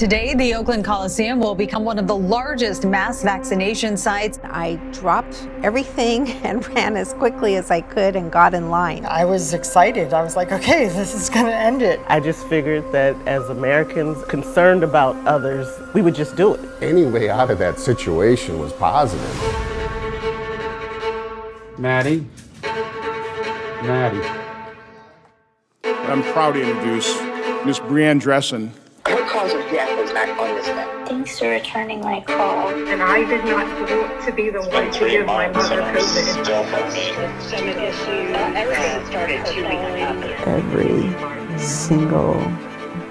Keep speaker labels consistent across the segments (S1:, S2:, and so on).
S1: Today, the Oakland Coliseum will become one of the largest mass vaccination sites.
S2: I dropped everything and ran as quickly as I could and got in line.
S3: I was excited. I was like, okay, this is gonna end it.
S4: I just figured that as Americans concerned about others, we would just do it.
S5: Any way out of that situation was positive.
S6: Maddie.
S7: I'm proud to introduce Miss Brianne Dressen.
S8: What cause of death was not on this map?
S9: Thanks for returning my call.
S10: And I did not want to be the one to give my mother COVID.
S9: Stomach issues. Everything started 2 weeks after.
S2: Every single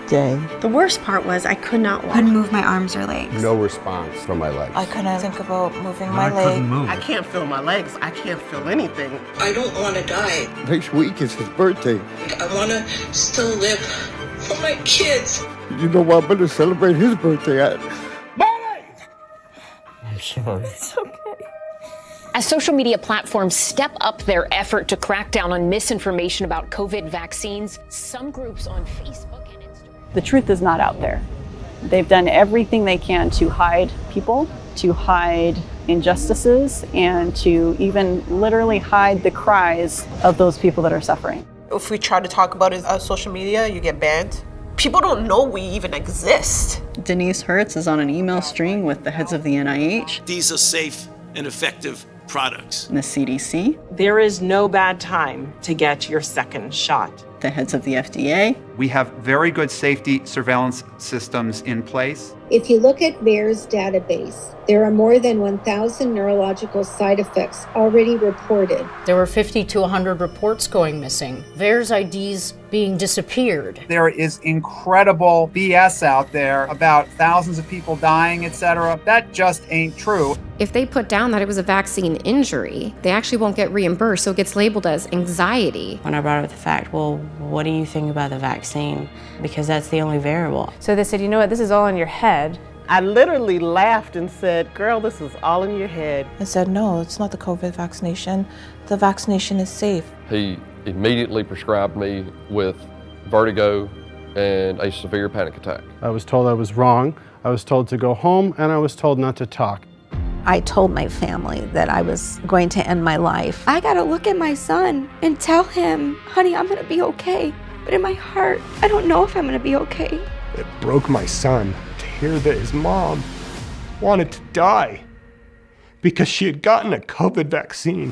S2: day.
S11: The worst part was I could not walk.
S12: Couldn't move my arms or legs.
S5: No response from my legs.
S12: I couldn't think about moving my leg.
S4: I can't feel my legs. I can't feel anything.
S13: I don't want to die.
S5: Next week is his birthday.
S13: I want to still live for my kids.
S5: You know what? I'm going to celebrate his birthday at.
S4: I'm sorry.
S12: It's okay.
S14: As social media platforms step up their effort to crack down on misinformation about COVID vaccines, some groups on Facebook and Instagram...
S15: The truth is not out there. They've done everything they can to hide people, to hide injustices, and to even literally hide the cries of those people that are suffering.
S16: If we try to talk about it on social media, you get banned. People don't know we even exist.
S17: Denise Hertz is on an email string with the heads of the NIH.
S18: These are safe and effective products.
S17: And the CDC.
S3: There is no bad time to get your second shot.
S17: The heads of the FDA.
S6: We have very good safety surveillance systems in place.
S19: If you look at VAERS database, there are more than 1,000 neurological side effects already reported.
S20: There were 50 to 100 reports going missing. VAERS IDs being disappeared.
S6: There is incredible BS out there about thousands of people dying, etc. That just ain't true.
S11: If they put down that it was a vaccine injury, they actually won't get reimbursed, so it gets labeled as anxiety.
S6: When I brought up the fact, well, what do you think about the vaccine? Because that's the only variable.
S5: So they said, you know what, this is all in your head.
S4: I literally laughed and said, girl, this is all in your head.
S12: I said, no, it's not the COVID vaccination. The vaccination is safe.
S1: He immediately prescribed me with vertigo and a severe panic attack.
S10: I was told I was wrong. I was told to go home, and I was told not to talk.
S2: I told my family that I was going to end my life.
S12: I gotta look at my son and tell him, honey, I'm gonna be okay. But in my heart, I don't know if I'm gonna be okay.
S15: It broke my son to hear that his mom wanted to die because she had gotten a COVID vaccine.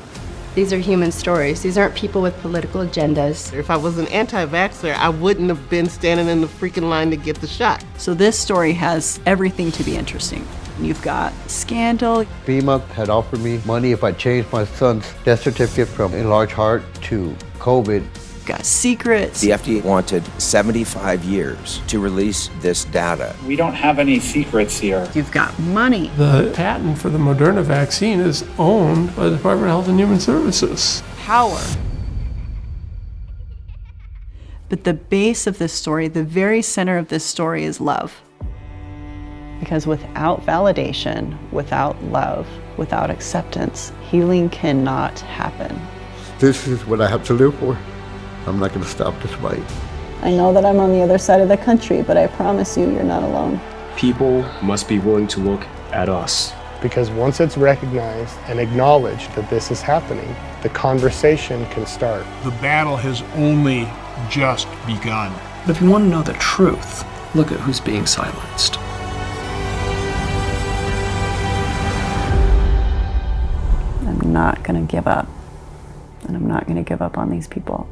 S5: These are human stories. These aren't people with political agendas.
S4: If I was an anti-vaxxer, I wouldn't have been standing in the freaking line to get the shot.
S17: So this story has everything to be interesting. You've got scandal.
S3: FEMA had offered me money if I changed my son's death certificate from enlarged heart to COVID.
S17: Got secrets.
S8: The FDA wanted 75 years to release this data.
S6: We don't have any secrets here.
S17: You've got money.
S15: The patent for the Moderna vaccine is owned by the Department of Health and Human Services.
S17: Power. But the base of this story, the very center of this story is love. Because without validation, without love, without acceptance, healing cannot happen.
S5: This is what I have to live for. I'm not going to stop this fight.
S15: I know that I'm on the other side of the country, but I promise you, you're not alone.
S21: People must be willing to look at us.
S15: Because once it's recognized and acknowledged that this is happening, the conversation can start.
S7: The battle has only just begun.
S21: But if you want to know the truth, look at who's being silenced.
S17: I'm not going to give up. And I'm not going to give up on these people.